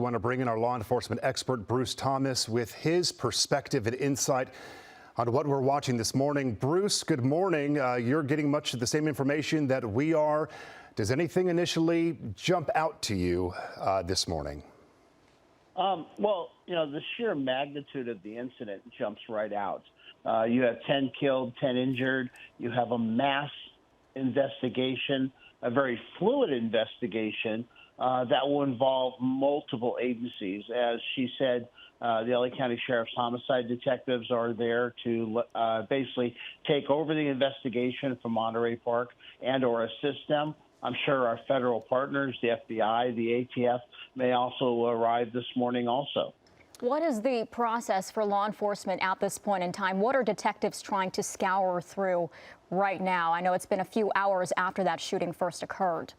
want to bring in our law enforcement expert, Bruce Thomas, with his perspective and insight on what we're watching this morning. Bruce, good morning. You're getting much of the same information that we are. Does anything initially jump out to you this morning? Well, the sheer magnitude of the incident jumps right out. You have 10 killed, 10 injured. You have a mass investigation, a very fluid investigation that will involve multiple agencies. As she said, the LA County Sheriff's homicide detectives are there to basically take over the investigation from Monterey Park and or assist them. I'm sure our federal partners, the FBI, the ATF, may also arrive this morning also. What is the process for law enforcement at this point in time? What are detectives trying to scour through right now? I know it's been a few hours after that shooting first occurred.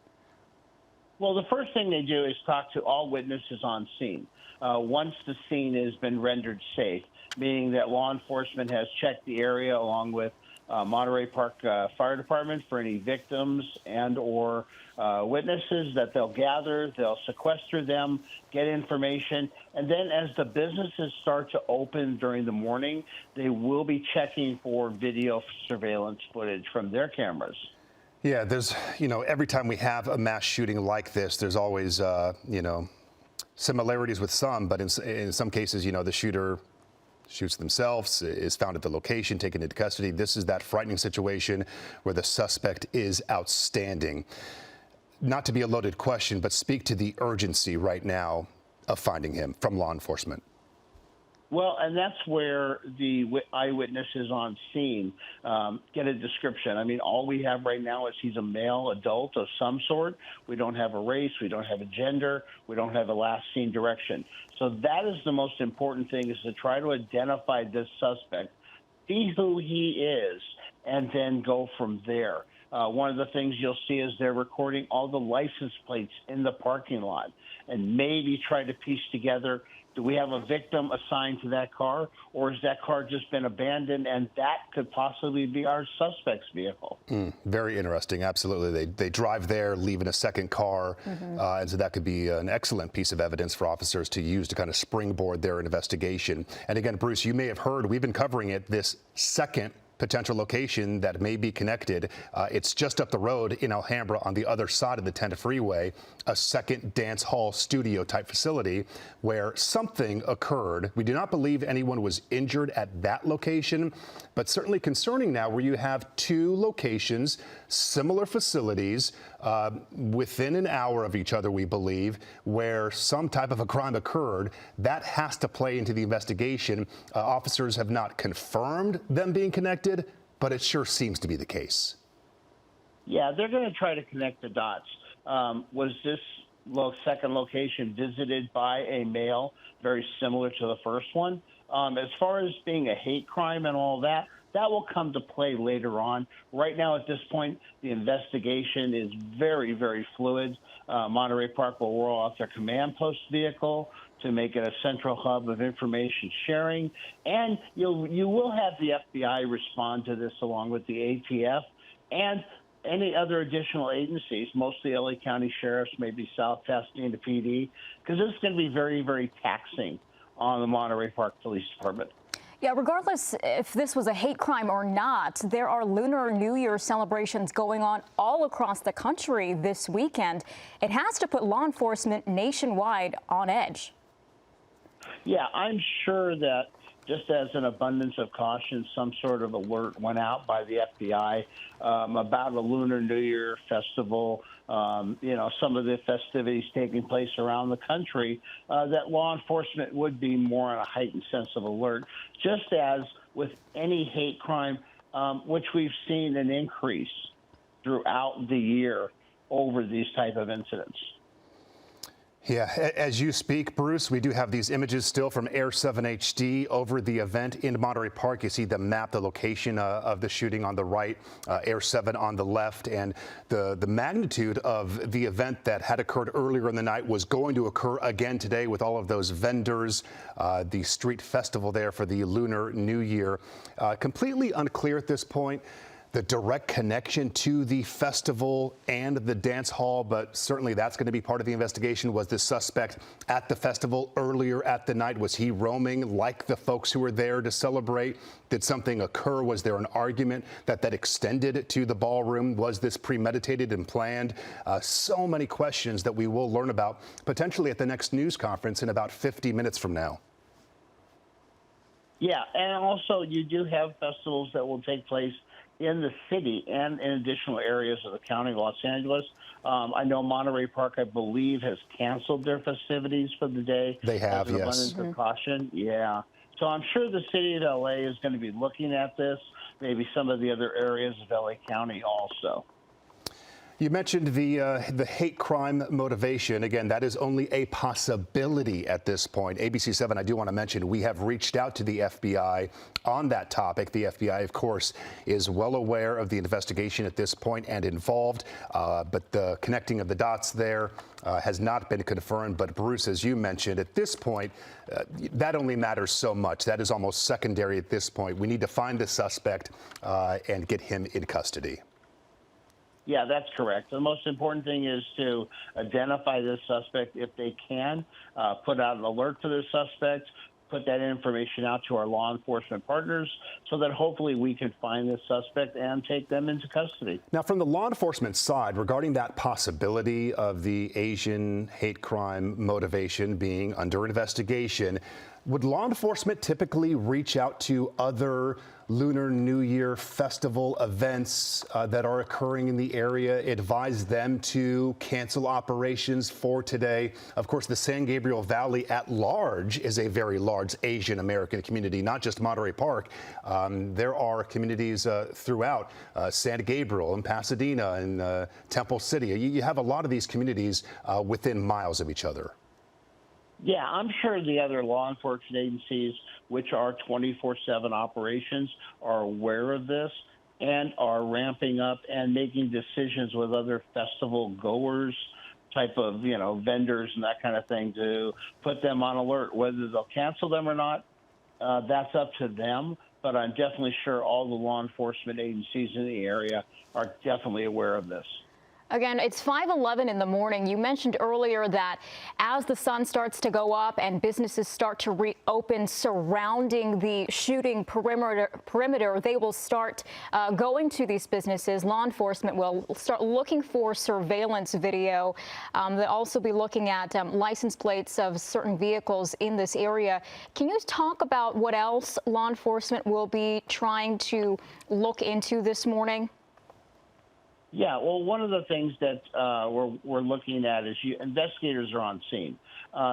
Well, the first thing they do is talk to all witnesses on scene. Once the scene has been rendered safe, meaning that law enforcement has checked the area along with Monterey Park Fire Department for any victims and or witnesses that they'll gather, they'll sequester them, get information, and then as the businesses start to open during the morning, they will be checking for video surveillance footage from their cameras. Yeah, there's, every time we have a mass shooting like this, there's always, similarities with some, but in some cases, the shooter shoots themselves, is found at the location, taken into custody. This is that frightening situation where the suspect is outstanding. Not to be a loaded question, but speak to the urgency right now of finding him from law enforcement. Well, and that's where the eyewitnesses on scene get a description. I mean, all we have right now is he's a male adult of some sort. We don't have a race. We don't have a gender. We don't have a last seen direction. So that is the most important thing, is to try to identify this suspect, see who he is, and then go from there. One of the things you'll see is they're recording all the license plates in the parking lot and maybe try to piece together, do we have a victim assigned to that car, or has that car just been abandoned, and that could possibly be our suspect's vehicle? Very interesting. Absolutely. They drive there, leave in a second car, and so that could be an excellent piece of evidence for officers to use to kind of springboard their investigation. And again, Bruce, you may have heard, we've been covering it, this second potential location that may be connected. It's just up the road in Alhambra on the other side of the 10 freeway, a second dance hall studio type facility where something occurred. We do not believe anyone was injured at that location, but certainly concerning now where you have two locations, similar facilities, within an hour of each other, we believe, where some type of a crime occurred. That has to play into the investigation. Officers have not confirmed them being connected, but it sure seems to be the case. Yeah, they're going to try to connect the dots. Was this second location visited by a male very similar to the first one? As far as being a hate crime and all that, that will come to play later on. Right now, at this point, the investigation is very, very fluid. Monterey Park will roll out their command post vehicle to make it a central hub of information sharing. And you will have the FBI respond to this along with the ATF and any other additional agencies, mostly LA County Sheriffs, maybe South Pasadena PD, because this is going to be very, very taxing on the Monterey Park Police Department. Yeah, regardless if this was a hate crime or not, there are Lunar New Year celebrations going on all across the country this weekend. It has to put law enforcement nationwide on edge. Yeah, I'm sure that just as an abundance of caution, some sort of alert went out by the FBI about a Lunar New Year festival, some of the festivities taking place around the country, that law enforcement would be more on a heightened sense of alert, just as with any hate crime, which we've seen an increase throughout the year over these type of incidents. Yeah, as you speak, Bruce, we do have these images still from Air 7 HD over the event in Monterey Park. You see the map, the location of the shooting on the right, Air 7 on the left, and the magnitude of the event that had occurred earlier in the night was going to occur again today with all of those vendors, the street festival there for the Lunar New Year. Completely unclear at this point. the direct connection to the festival and the dance hall, but certainly that's going to be part of the investigation. Was this suspect at the festival earlier at the night? Was he roaming like the folks who were there to celebrate? Did something occur? Was there an argument that extended to the ballroom? Was this premeditated and planned? So many questions that we will learn about potentially at the next news conference in about 50 minutes from now. Yeah, and also you do have festivals that will take place in the city and in additional areas of the county of Los Angeles. I know Monterey Park, I believe, has canceled their festivities for the day. They have, as an yes. abundance of caution. Yeah. So I'm sure the city of LA is going to be looking at this, maybe some of the other areas of LA County also. You mentioned the hate crime motivation. Again, that is only a possibility at this point. ABC7, I do want to mention, we have reached out to the FBI on that topic. The FBI, of course, is well aware of the investigation at this point and involved, but the connecting of the dots there has not been confirmed. But Bruce, as you mentioned, at this point, that only matters so much. That is almost secondary at this point. We need to find the suspect and get him in custody. Yeah, that's correct. The most important thing is to identify this suspect if they can, put out an alert to the suspect, put that information out to our law enforcement partners so that hopefully we can find this suspect and take them into custody. Now, from the law enforcement side, regarding that possibility of the Asian hate crime motivation being under investigation, would law enforcement typically reach out to other Lunar New Year festival events that are occurring in the area, advise them to cancel operations for today? Of course, the San Gabriel Valley at large is a very large Asian American community, not just Monterey Park. There are communities throughout San Gabriel and Pasadena and Temple City. You have a lot of these communities within miles of each other. Yeah, I'm sure the other law enforcement agencies, which are 24/7 operations, are aware of this and are ramping up and making decisions with other festival goers, type of, vendors and that kind of thing, to put them on alert. Whether they'll cancel them or not, that's up to them. But I'm definitely sure all the law enforcement agencies in the area are definitely aware of this. Again, it's 5:11 in the morning. You mentioned earlier that as the sun starts to go up and businesses start to reopen surrounding the shooting perimeter, they will start going to these businesses. Law enforcement will start looking for surveillance video. They'll also be looking at license plates of certain vehicles in this area. Can you talk about what else law enforcement will be trying to look into this morning? Yeah, well, one of the things that we're looking at is investigators are on scene.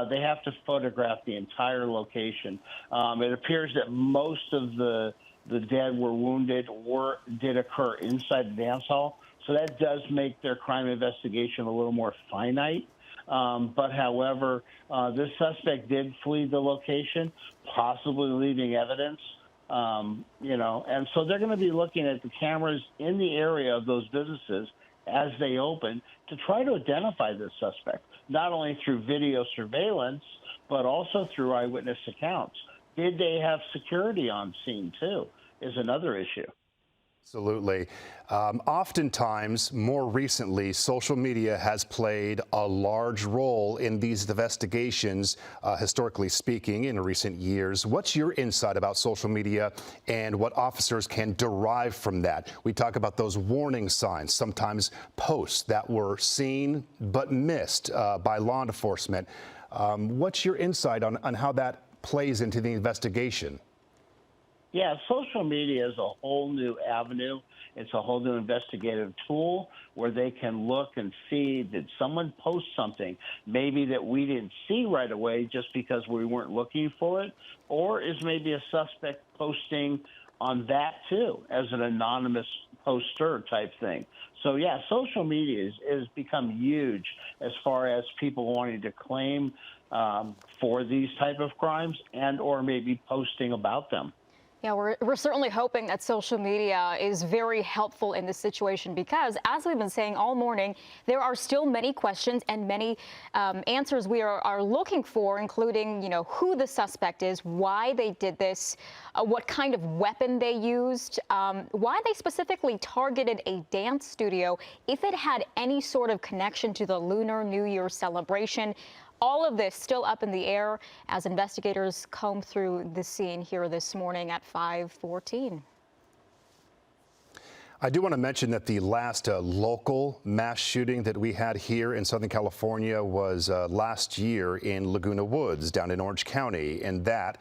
They have to photograph the entire location. It appears that most of the dead were wounded did occur inside the dance hall, so that does make their crime investigation a little more finite. But however, this suspect did flee the location, possibly leaving evidence. And so they're going to be looking at the cameras in the area of those businesses as they open to try to identify this suspect, not only through video surveillance, but also through eyewitness accounts. Did they have security on scene, too, is another issue. Absolutely. Oftentimes, more recently, social media has played a large role in these investigations, historically speaking, in recent years. What's your insight about social media and what officers can derive from that? We talk about those warning signs, sometimes posts that were seen but missed by law enforcement. What's your insight on how that plays into the investigation? Yeah, social media is a whole new avenue. It's a whole new investigative tool where they can look and see, did someone post something maybe that we didn't see right away just because we weren't looking for it? Or is maybe a suspect posting on that too as an anonymous poster type thing? So, yeah, social media has become huge as far as people wanting to claim for these type of crimes and or maybe posting about them. Yeah, we're certainly hoping that social media is very helpful in this situation because, as we've been saying all morning, there are still many questions and many answers we are looking for, including, who the suspect is, why they did this, what kind of weapon they used, why they specifically targeted a dance studio, if it had any sort of connection to the Lunar New Year celebration. All of this still up in the air as investigators comb through the scene here this morning at 5:14. I do want to mention that the last local mass shooting that we had here in Southern California was last year in Laguna Woods down in Orange County, and that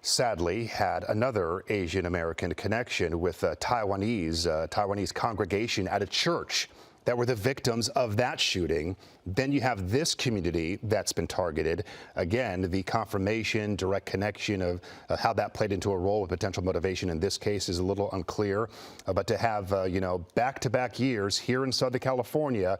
sadly had another Asian American connection with a Taiwanese congregation at a church that were the victims of that shooting. Then you have this community that's been targeted. Again, the confirmation, direct connection of how that played into a role with potential motivation in this case is a little unclear. But to have, back-to-back years here in Southern California,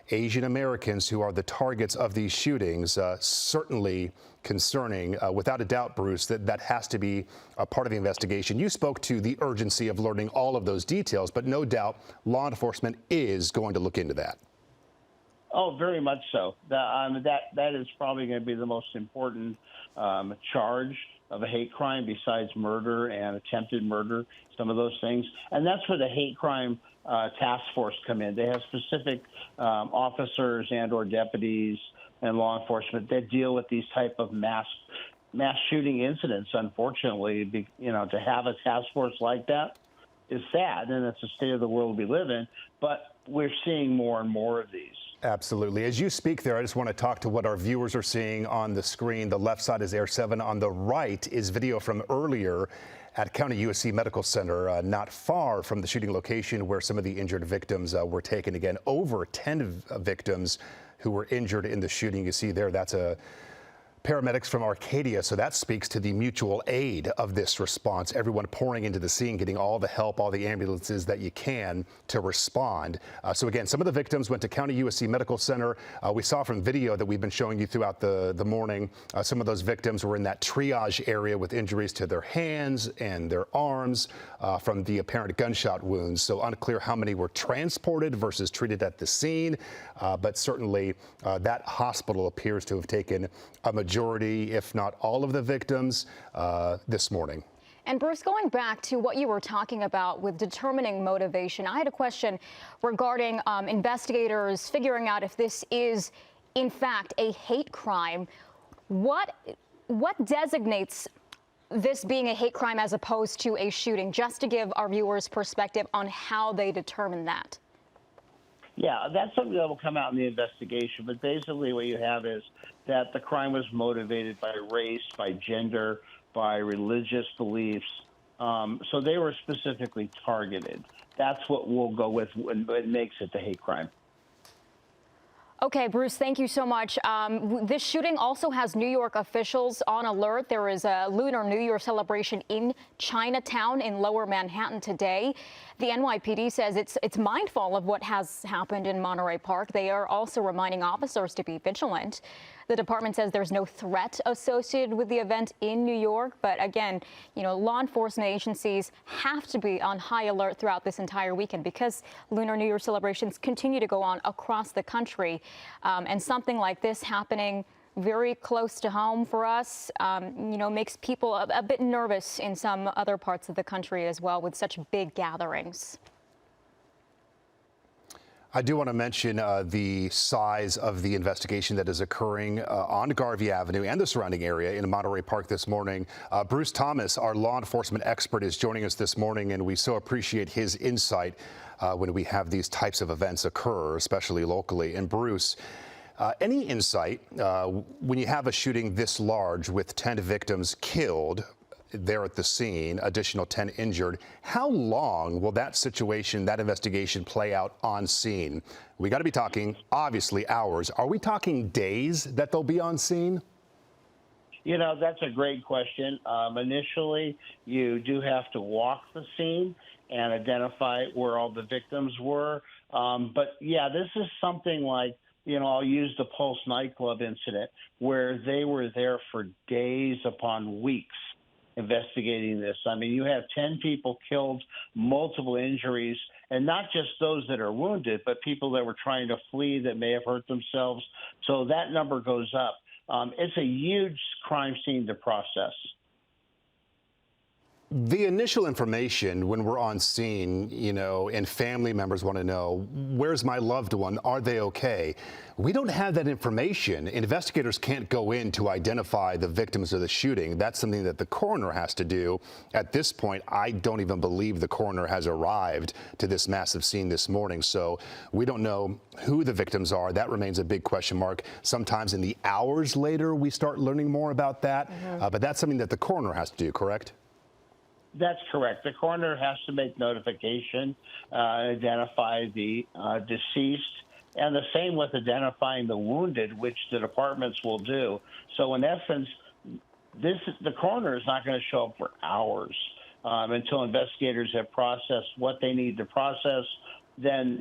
Asian Americans who are the targets of these shootings, certainly concerning. Without a doubt, Bruce, that has to be a part of the investigation. You spoke to the urgency of learning all of those details, but no doubt law enforcement is going to look into that. Oh, very much so. That is probably going to be the most important charge of a hate crime besides murder and attempted murder, some of those things. And that's where the hate crime task force come in. They have specific officers and or deputies and law enforcement that deal with these type of mass shooting incidents. Unfortunately, to have a task force like that is sad, and it's the state of the world we live in. But we're seeing more and more of these. Absolutely. As you speak there, I just want to talk to what our viewers are seeing on the screen. The left side is Air 7. On the right is video from earlier at County USC Medical Center, not far from the shooting location where some of the injured victims were taken. Again, over 10 victims who were injured in the shooting. You see there, that's paramedics from Arcadia, so that speaks to the mutual aid of this response. Everyone pouring into the scene, getting all the help, all the ambulances that you can to respond. So again, some of the victims went to County USC Medical Center. We saw from video that we've been showing you throughout the morning, some of those victims were in that triage area with injuries to their hands and their arms from the apparent gunshot wounds. So unclear how many were transported versus treated at the scene, but certainly that hospital appears to have taken a majority, if not all of the victims this morning. And Bruce, going back to what you were talking about with determining motivation, I had a question regarding investigators figuring out if this is, in fact, a hate crime. What designates this being a hate crime as opposed to a shooting, just to give our viewers perspective on how they determine that? Yeah, that's something that will come out in the investigation. But basically what you have is that the crime was motivated by race, by gender, by religious beliefs. So they were specifically targeted. That's what we'll go with when it makes it the hate crime. Okay, Bruce, thank you so much. This shooting also has New York officials on alert. There is a Lunar New Year celebration in Chinatown in Lower Manhattan today. The NYPD says it's mindful of what has happened in Monterey Park. They are also reminding officers to be vigilant. The department says there's no threat associated with the event in New York. But again, law enforcement agencies have to be on high alert throughout this entire weekend because Lunar New Year celebrations continue to go on across the country. And something like this happening very close to home for us, makes people a bit nervous in some other parts of the country as well with such big gatherings. I do want to mention the size of the investigation that is occurring on Garvey Avenue and the surrounding area in Monterey Park this morning. Bruce Thomas, our law enforcement expert, is joining us this morning, and we so appreciate his insight when we have these types of events occur, especially locally. And Bruce, any insight when you have a shooting this large with 10 victims killed there at the scene, additional 10 injured, how long will that situation, that investigation play out on scene? We got to be talking, obviously, hours. Are we talking days that they'll be on scene? That's a great question. Initially, you do have to walk the scene and identify where all the victims were. But yeah, this is something like, I'll use the Pulse nightclub incident where they were there for days upon weeks investigating this. I mean, you have 10 people killed, multiple injuries, and not just those that are wounded, but people that were trying to flee that may have hurt themselves. So that number goes up. It's a huge crime scene to process. The initial information when we're on scene, and family members want to know, where's my loved one? Are they okay? We don't have that information. Investigators can't go in to identify the victims of the shooting. That's something that the coroner has to do. At this point, I don't even believe the coroner has arrived to this massive scene this morning. So we don't know who the victims are. That remains a big question mark. Sometimes in the hours later, we start learning more about that. But that's something that the coroner has to do, correct? That's correct. The coroner has to make notification, identify the deceased, and the same with identifying the wounded, which the departments will do. So in essence, the coroner is not going to show up for hours until investigators have processed what they need to process. Then,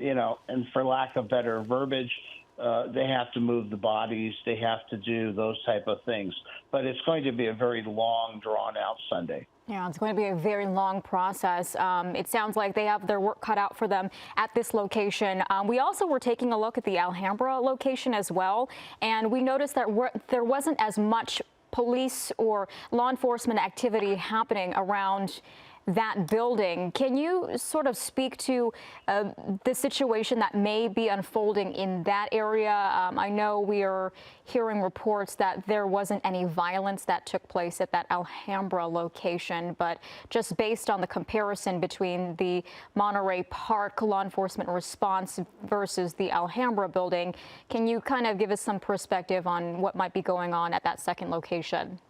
and for lack of better verbiage, they have to move the bodies. They have to do those type of things. But it's going to be a very long, drawn-out Sunday. Yeah, it's going to be a very long process. It sounds like they have their work cut out for them at this location. We also were taking a look at the Alhambra location as well, and we noticed that there wasn't as much police or law enforcement activity happening around that building. Can you sort of speak to the situation that may be unfolding in that area? I know we are hearing reports that there wasn't any violence that took place at that Alhambra location, but just based on the comparison between the Monterey Park law enforcement response versus the Alhambra building, can you kind of give us some perspective on what might be going on at that second location?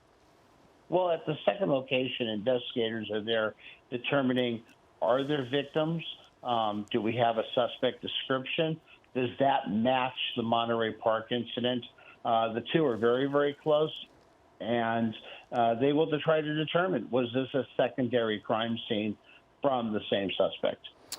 Well, at the second location, investigators are there determining, are there victims? Do we have a suspect description? Does that match the Monterey Park incident? The two are very, very close, and they will try to determine, was this a secondary crime scene from the same suspect?